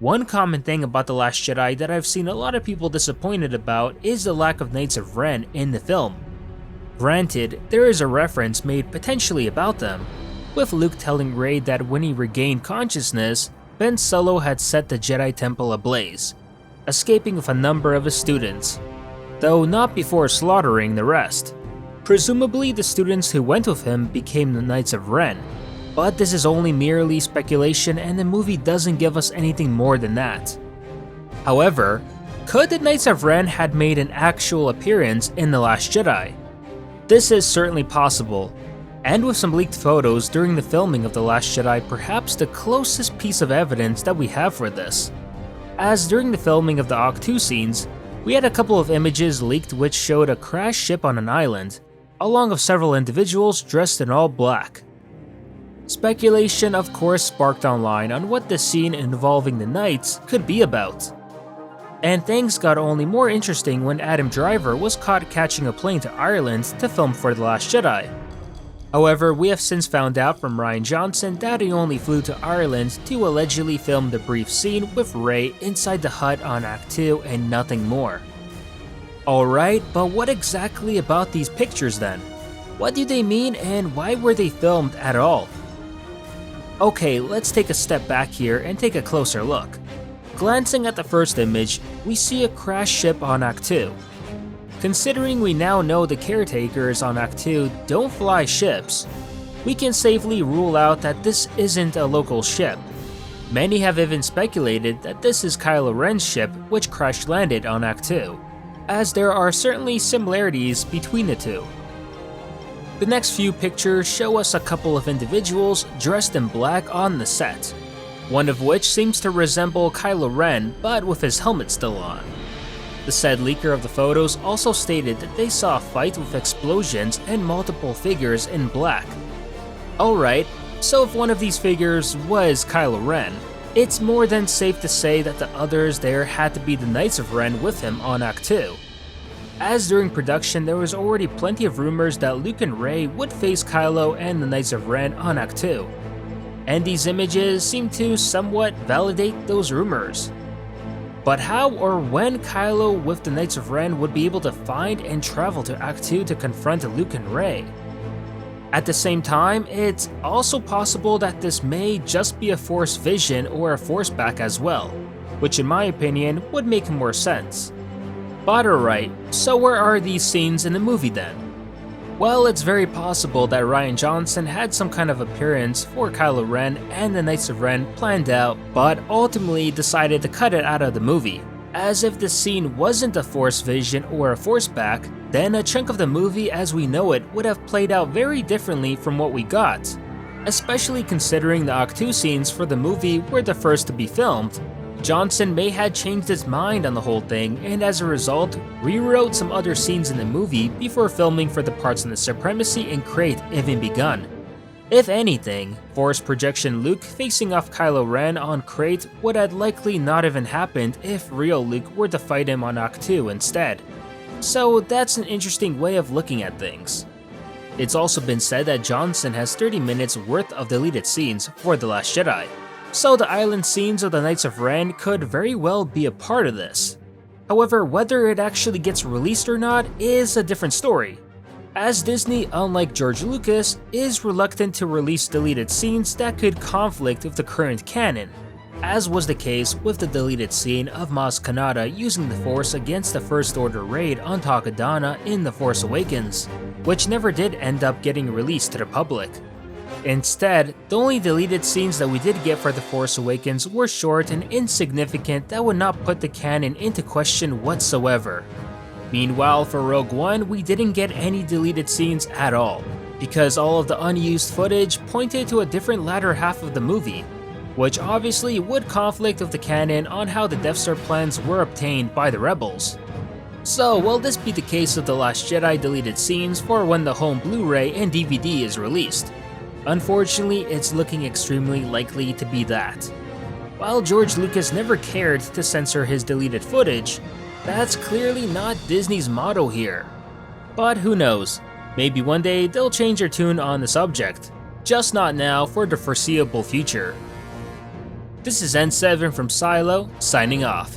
One common thing about The Last Jedi that I've seen a lot of people disappointed about is the lack of Knights of Ren in the film. Granted, there is a reference made potentially about them, with Luke telling Rey that when he regained consciousness, Ben Solo had set the Jedi Temple ablaze, escaping with a number of his students, though not before slaughtering the rest. Presumably the students who went with him became the Knights of Ren, but this is only merely speculation and the movie doesn't give us anything more than that. However, could the Knights of Ren had made an actual appearance in The Last Jedi? This is certainly possible, and with some leaked photos during the filming of The Last Jedi, perhaps the closest piece of evidence that we have for this. As during the filming of the Ahch-to scenes, we had a couple of images leaked which showed a crashed ship on an island, along with several individuals dressed in all black. Speculation of course sparked online on what the scene involving the Knights could be about. And things got only more interesting when Adam Driver was caught catching a plane to Ireland to film for The Last Jedi. However, we have since found out from Rian Johnson that he only flew to Ireland to allegedly film the brief scene with Rey inside the hut on Ahch-to and nothing more. Alright, but what exactly about these pictures then? What do they mean and why were they filmed at all? Okay, let's take a step back here and take a closer look. Glancing at the first image, we see a crashed ship on Ahch-to. Considering we now know the caretakers on Ahch-to don't fly ships, we can safely rule out that this isn't a local ship. Many have even speculated that this is Kylo Ren's ship which crash-landed on Ahch-to, as there are certainly similarities between the two. The next few pictures show us a couple of individuals dressed in black on the set, one of which seems to resemble Kylo Ren but with his helmet still on. The said leaker of the photos also stated that they saw a fight with explosions and multiple figures in black. Alright, so if one of these figures was Kylo Ren, it's more than safe to say that the others there had to be the Knights of Ren with him on Ahch-to. As during production there was already plenty of rumors that Luke and Rey would face Kylo and the Knights of Ren on Ahch-to, and these images seem to somewhat validate those rumors. But how or when Kylo with the Knights of Ren would be able to find and travel to Ahch-to to confront Luke and Rey? At the same time, it's also possible that this may just be a Force vision or a Force back as well, which in my opinion would make more sense. But alright, so where are these scenes in the movie then? Well, it's very possible that Rian Johnson had some kind of appearance for Kylo Ren and the Knights of Ren planned out, but ultimately decided to cut it out of the movie, as if the scene wasn't a Force vision or a Force back, then a chunk of the movie as we know it would have played out very differently from what we got, especially considering the Ahch-to scenes for the movie were the first to be filmed. Johnson may have changed his mind on the whole thing and as a result rewrote some other scenes in the movie before filming for the parts in the Supremacy and Crate even begun. If anything, Force projection Luke facing off Kylo Ren on Crate would have likely not even happened if real Luke were to fight him on Ahch-to instead. So that's an interesting way of looking at things. It's also been said that Johnson has 30 minutes worth of deleted scenes for The Last Jedi, so the island scenes of the Knights of Ren could very well be a part of this. However, whether it actually gets released or not is a different story, as Disney, unlike George Lucas, is reluctant to release deleted scenes that could conflict with the current canon, as was the case with the deleted scene of Maz Kanata using the Force against the First Order raid on Takodana in The Force Awakens, which never did end up getting released to the public. Instead, the only deleted scenes that we did get for The Force Awakens were short and insignificant that would not put the canon into question whatsoever. Meanwhile, for Rogue One, we didn't get any deleted scenes at all, because all of the unused footage pointed to a different latter half of the movie, which obviously would conflict with the canon on how the Death Star plans were obtained by the Rebels. So will this be the case of The Last Jedi deleted scenes for when the home Blu-ray and DVD is released? Unfortunately, it's looking extremely likely to be that. While George Lucas never cared to censor his deleted footage, that's clearly not Disney's motto here. But who knows, maybe one day they'll change their tune on the subject, just not now for the foreseeable future. This is N7 from SYLO, signing off.